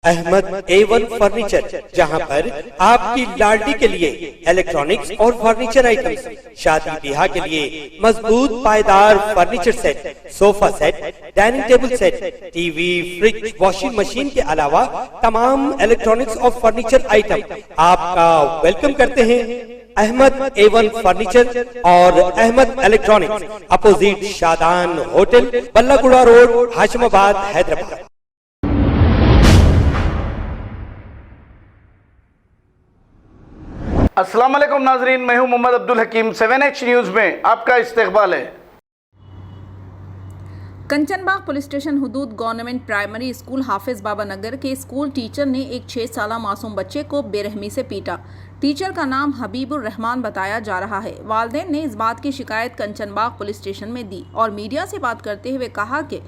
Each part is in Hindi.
अहमद A1 फर्नीचर, जहां पर आपकी लाडली के लिए इलेक्ट्रॉनिक्स और फर्नीचर आइटम्स, शादी ब्याह के लिए मजबूत पायदार furniture set, sofa set, dining table set, TV, fridge, washing machine के अलावा तमाम इलेक्ट्रॉनिक्स और फर्नीचर आइटम आपका वेलकम करते हैं। अहमद A1 फर्नीचर और Ahmad electronics, opposite Shadan hotel, Ballaguda road, Hashimabad, Hyderabad. अस्सलाम वालेकुम नाजरीन, मैं हूं मोहम्मद अब्दुल हकीम। 7H न्यूज़ में आपका इस्तकबाल है। Kanchanbagh police station हुदूद government primary school हाफिज बाबा नगर के स्कूल टीचर ने एक 6 साला मासूम बच्चे को बेरहमी से पीटा। टीचर का नाम हबीबुर रहमान बताया जा रहा है। वालिदैन ने इस बात की शिकायत कंचनबाग पुलिस स्टेशन में दी और मीडिया से बात करते हुए कहा कि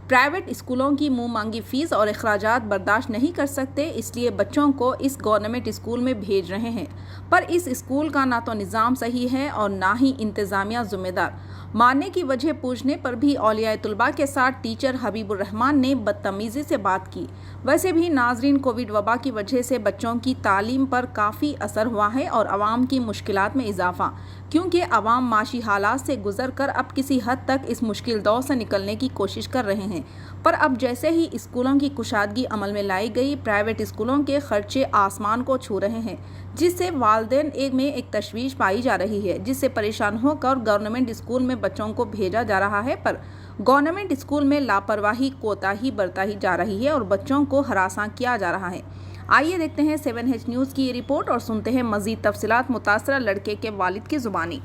प्राइवेट स्कूलों की मुंह मांगी फीस और अखराजात बर्दाश्त नहीं कर सकते, इसलिए बच्चों को इस गवर्नमेंट स्कूल में भेज रहे हैं। पर इस स्कूल का ना तो निज़ाम सही है और ना ही इंतज़ामिया जिम्मेदार। मारने की वजह पूछने पर भी औलिया तुलबा के साथ टीचर हबीबुर रहमान ने बदतमीज़ी से बात की। वैसे भी नाजरीन, कोविड वबा की वजह से बच्चों की तालीम पर काफ़ी असर हुआ है और आवाम की मुश्किलात में इजाफा, क्योंकि आवाम माशी हालात से गुजर कर अब किसी हद तक इस मुश्किल दौर से निकलने की कोशिश कर रहे हैं। पर अब जैसे ही स्कूलों की कुशादगी अमल में लाई गई, प्राइवेट स्कूलों के खर्चे आसमान को छू रहे हैं, जिससे वालिदैन में एक तशवीश पाई जा रही है, जिससे परेशान होकर गवर्नमेंट स्कूल में बच्चों को भेजा जा रहा है। पर गवर्नमेंट स्कूल में लापरवाही, कोताही बरताही जा रही है और बच्चों को हरासा किया जा रहा है। आइए देखते हैं 7H न्यूज़ की ये रिपोर्ट और सुनते हैं मज़ीद तफसीलात मुतासरा लड़के के वालिद की ज़ुबानी।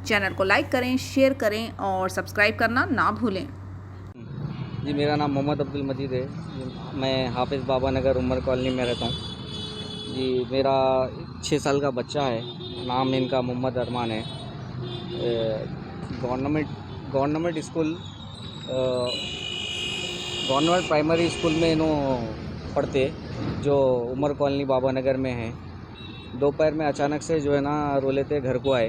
चैनल को लाइक करें, शेयर करें और सब्सक्राइब करना ना भूलें। जी, मेरा नाम मोहम्मद अब्दुल मजीद है। मैं हाफिज़ बाबा नगर उमर कॉलोनी में रहता हूँ। जी, मेरा 6 साल का बच्चा है, नाम इनका मोहम्मद अरमान है। Government school, government primary school में इन्हों पढ़ते, जो उमर कॉलोनी बाबा नगर में है। दोपहर में अचानक से जो है ना रो लेते घर को आए,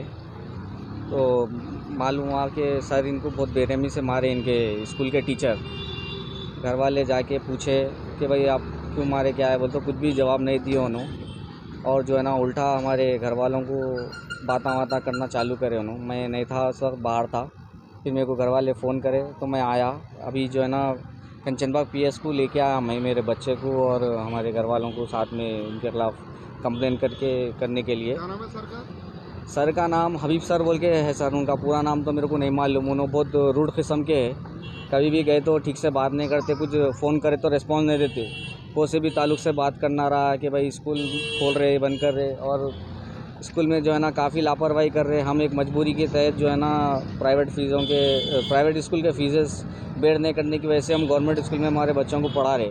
तो मालूम हुआ कि सर इनको बहुत बेरहमी से मारे इनके स्कूल के टीचर। घर वाले जाके पूछे कि भाई आप क्यों मारे, क्या है, बोलते कुछ भी जवाब नहीं दिए उन्होंने। और जो है ना उल्टा हमारे घर वालों को बाता करना चालू करे उन्होंने। मैं नहीं था उस वक्त, बाहर था। फिर मेरे को घर वाले फ़ोन करे तो मैं आया। अभी जो है ना कंचनबाग PS को लेके आया मैं मेरे बच्चे को और हमारे घर वालों को साथ में उनके खिलाफ़ कंप्लेन करने के लिए। सर का नाम हबीब सर बोल के है सर, उनका पूरा नाम तो मेरे को नहीं मालूम। उन्होंने बहुत रूड किस्म के है, कभी भी गए तो ठीक से बात नहीं करते, कुछ फ़ोन करे तो रिस्पॉन्स नहीं देते। कोई भी ताल्लुक़ से बात करना रहा कि भाई स्कूल खोल रहे बंद कर रहे, और स्कूल में जो है ना काफ़ी लापरवाही कर रहे। हम एक मजबूरी के तहत जो है ना प्राइवेट स्कूल के फीसेस बेयर नहीं करने की वजह से हम गवर्नमेंट स्कूल में हमारे बच्चों को पढ़ा रहे,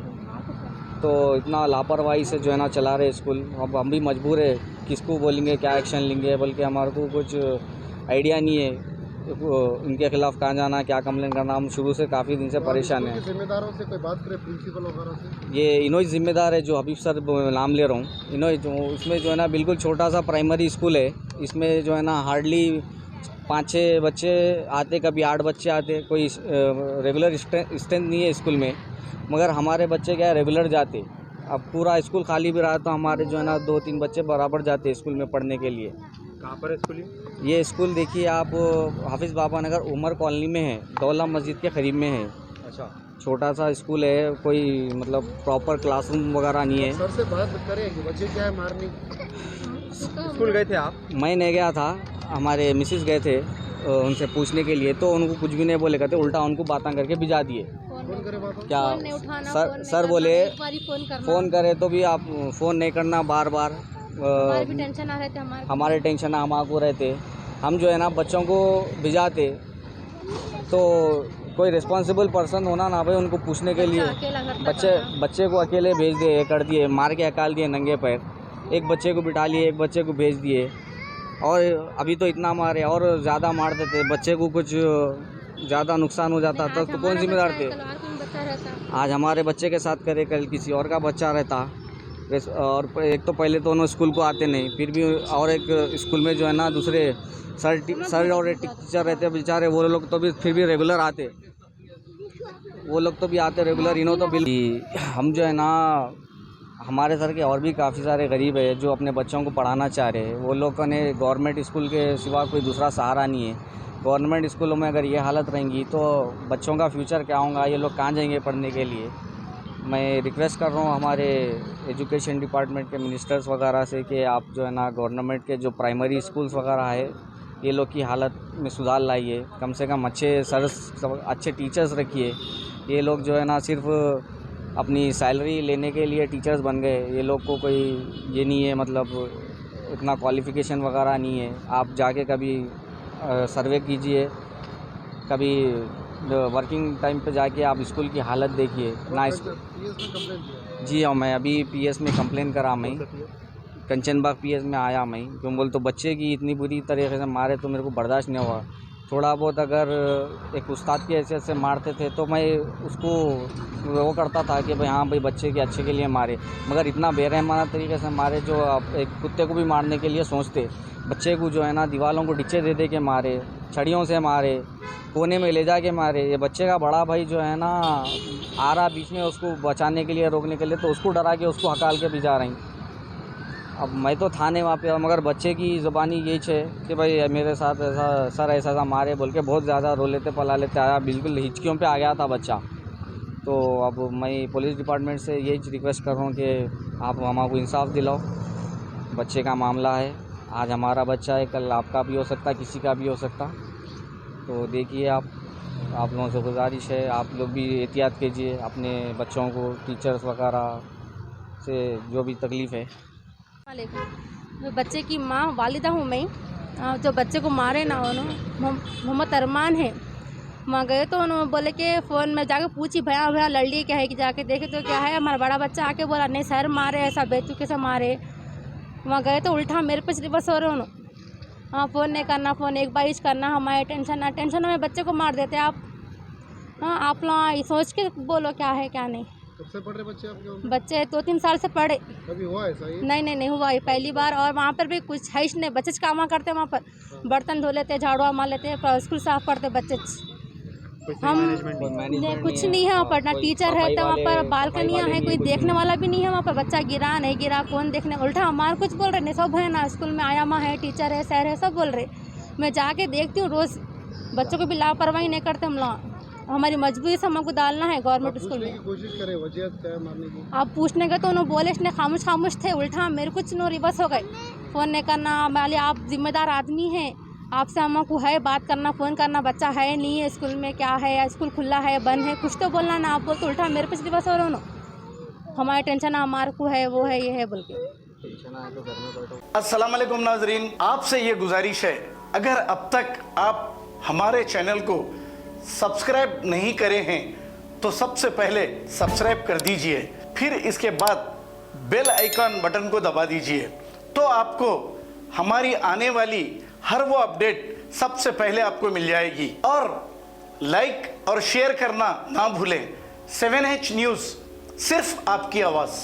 तो इतना लापरवाही से जो है ना चला रहे स्कूल। अब हम भी मजबूर है, किसको बोलेंगे, क्या एक्शन लेंगे, बल्कि हमारे को कुछ आइडिया नहीं है इनके खिलाफ़ कहाँ जाना, क्या कंप्लेन करना। हम शुरू से काफ़ी दिन से परेशान हैं। जिम्मेदारों से कोई बात करें, प्रिंसिपल वगैरह से? ये इन्होंने जिम्मेदार है, जो हबीब सर नाम ले रहा हूँ, इन्होंने जो उसमें जो है ना बिल्कुल छोटा सा प्राइमरी स्कूल है। इसमें जो है ना हार्डली 5-6 बच्चे आते, कभी 8 बच्चे आते। कोई रेगुलर स्ट्रेंथ नहीं है स्कूल में, मगर हमारे बच्चे क्या है रेगुलर जाते। अब पूरा स्कूल खाली भी रहा तो हमारे जो है ना 2-3 बच्चे बराबर जाते स्कूल में पढ़ने के लिए। कहाँ पर है स्कूल? ये स्कूल देखिए आप, हाफिज़ बाबा नगर उमर कॉलोनी में है, दौला मस्जिद के करीब में है। अच्छा, छोटा सा स्कूल है, कोई मतलब प्रॉपर क्लासरूम वगैरह नहीं है। सर से बात करें कि बच्चे क्या है मारने? स्कूल गए थे आप? मैं नहीं गया था, हमारे मिसिस गए थे उनसे पूछने के लिए, तो उनको कुछ भी नहीं बोले, कहते उल्टा उनको बातें करके भिजा दिए। क्या सर बोले फ़ोन करे तो भी आप फ़ोन नहीं करना, बार बार हमारे टेंशन हमारे को रहते। हम जो है ना बच्चों को भिजाते तो कोई रिस्पॉन्सिबल पर्सन होना ना भाई, उनको पूछने के लिए। बच्चे को अकेले भेज दिए, कर दिए, मार के हकाल दिए नंगे पैर। एक बच्चे को बिठा लिए, एक बच्चे को भेज दिए, और अभी तो इतना मारे और ज़्यादा मार देते। बच्चे को कुछ ज़्यादा नुकसान हो जाता तो कौन जिम्मेदार थे? आज हमारे बच्चे के साथ करे, कल किसी और का बच्चा रहता। और एक तो पहले तो उन्होंने स्कूल को आते नहीं, फिर भी और एक स्कूल में जो है ना दूसरे सर और एक टीचर रहते बेचारे, वो लोग तो भी फिर भी रेगुलर आते। वो लोग तो भी आते रेगुलर, इन्हों तो बिल। हम जो है ना हमारे सर के और भी काफ़ी सारे गरीब है जो अपने बच्चों को पढ़ाना चाह रहे हैं। वो लोगों ने गवर्नमेंट स्कूल के सिवा कोई दूसरा सहारा नहीं है। गवर्नमेंट स्कूलों में अगर ये हालत रहेंगी तो बच्चों का फ्यूचर क्या होगा, ये लोग कहाँ जाएंगे पढ़ने के लिए। मैं रिक्वेस्ट कर रहा हूँ हमारे एजुकेशन डिपार्टमेंट के मिनिस्टर्स वगैरह से कि आप जो है ना गवर्नमेंट के जो प्राइमरी स्कूल्स वगैरह है ये लोग की हालत में सुधार लाइए। कम से कम अच्छे टीचर्स रखिए। ये लोग जो है ना सिर्फ अपनी सैलरी लेने के लिए टीचर्स बन गए। ये लोग को कोई ये नहीं है, मतलब इतना क्वालिफ़िकेशन वगैरह नहीं है। आप जाके कभी सर्वे कीजिए, कभी वर्किंग टाइम पे जाके आप स्कूल की हालत देखिए ना। जी हाँ, मैं अभी पीएस में कंप्लेन करा। मैं कंचनबाग पीएस में आया। मैं क्यों बोल तो बच्चे की इतनी बुरी तरीके से मारे तो मेरे को बर्दाश्त नहीं हुआ। थोड़ा बहुत अगर एक उस्ताद की हैसियत से मारते थे तो मैं उसको वो करता था कि भाई हाँ भाई बच्चे के अच्छे के लिए मारे, मगर इतना बेरहमाना तरीके से मारे जो आप एक कुत्ते को भी मारने के लिए सोचते। बच्चे को जो है ना दीवारों को डिच्चे दे के मारे, छड़ियों से मारे, कोने में ले जा के मारे। ये बच्चे का बड़ा भाई जो है ना आ रहा बीच में उसको बचाने के लिए, रोकने के लिए, तो उसको डरा के उसको हकाल के भी जा रही। अब मैं तो था नहीं वहाँ पे, मगर बच्चे की ज़ुबानी यही है कि भाई मेरे साथ ऐसा सर ऐसा मारे बोल के बहुत ज़्यादा रो लेते पला लेते आया, बिल्कुल हिचकियों पे आ गया था बच्चा। तो अब मैं पुलिस डिपार्टमेंट से यही रिक्वेस्ट कर रहा हूँ कि आप हमको इंसाफ दिलाओ। बच्चे का मामला है, आज हमारा बच्चा है, कल आपका भी हो सकता, किसी का भी हो सकता। तो देखिए आप लोगों से गुजारिश है, आप लोग भी एहतियात कीजिए अपने बच्चों को, टीचर्स वगैरह से जो भी तकलीफ़ है। मैं बच्चे की माँ वालिदा हूँ मैं। जो बच्चे को मारे ना उन्होंने मोहम्मद अरमान है। वहाँ गए तो उन्होंने बोले कि फ़ोन में जाके पूछी भैया भैया लड़ली क्या है, कि जाके देखे तो क्या है। हमारा बड़ा बच्चा आके बोला नहीं सर मारे, ऐसा बेचुके से मारे। वहाँ गए तो उल्टा मेरे पे बस हो रहे उन्होंने। हाँ फ़ोन नहीं करना, फ़ोन एक बार करना, हमारे टेंशन में बच्चे को मार देते आप। हाँ आप लोग सोच के बोलो क्या है क्या नहीं। कब से पढ़ रहे बच्चे आपके? बच्चे 2-3 साल से पढ़े। कभी हुआ ऐसा? नहीं हुआ, ये पहली बार। और वहाँ पर भी कुछ है ही नहीं, बच्चे काम करते वहाँ पर, बर्तन धो लेते, झाड़ू मार लेते, स्कूल साफ करते बच्चे। हम कुछ नहीं है वहाँ पर, ना टीचर है तो वहाँ पर बालकनियाँ हैं, कोई देखने वाला भी नहीं है वहाँ पर। बच्चा गिरा नहीं गिरा कौन देखने, उल्टा हमारे कुछ बोल रहे नहीं। सब है ना स्कूल में, आया माँ है, टीचर है, सर है, सब बोल रहे। मैं जाके देखती हूँ रोज़, बच्चों को भी लापरवाही नहीं करते हम लोग। हमारी मजबूरी से हमको डालना है गवर्नमेंट स्कूल में। कोशिश करें वजह क्या है मारने की? आप पूछने गए तो उन्होंने बोले इसने खामोश थे, उल्टा मेरे कुछ नो रिवर्स हो गए। फ़ोन नहीं करना, माले आप जिम्मेदार आदमी हैं, आपसे हमको है बात करना, फ़ोन करना, बच्चा है नहीं है स्कूल में, क्या है, स्कूल खुला है बंद है, कुछ तो बोलना ना। आप बोल तो उल्टा मेरे पे रिवर्स हो रहे हो। हमारी टेंशन हमारे को है, वो है, ये है बोल के। अस्सलाम वालेकुम नाजरीन, आपसे ये गुजारिश है, अगर अब तक आप हमारे चैनल को सब्सक्राइब नहीं करे हैं तो सबसे पहले सब्सक्राइब कर दीजिए, फिर इसके बाद बेल आइकन बटन को दबा दीजिए, तो आपको हमारी आने वाली हर वो अपडेट सबसे पहले आपको मिल जाएगी। और लाइक और शेयर करना ना भूलें। 7H न्यूज़, सिर्फ आपकी आवाज़।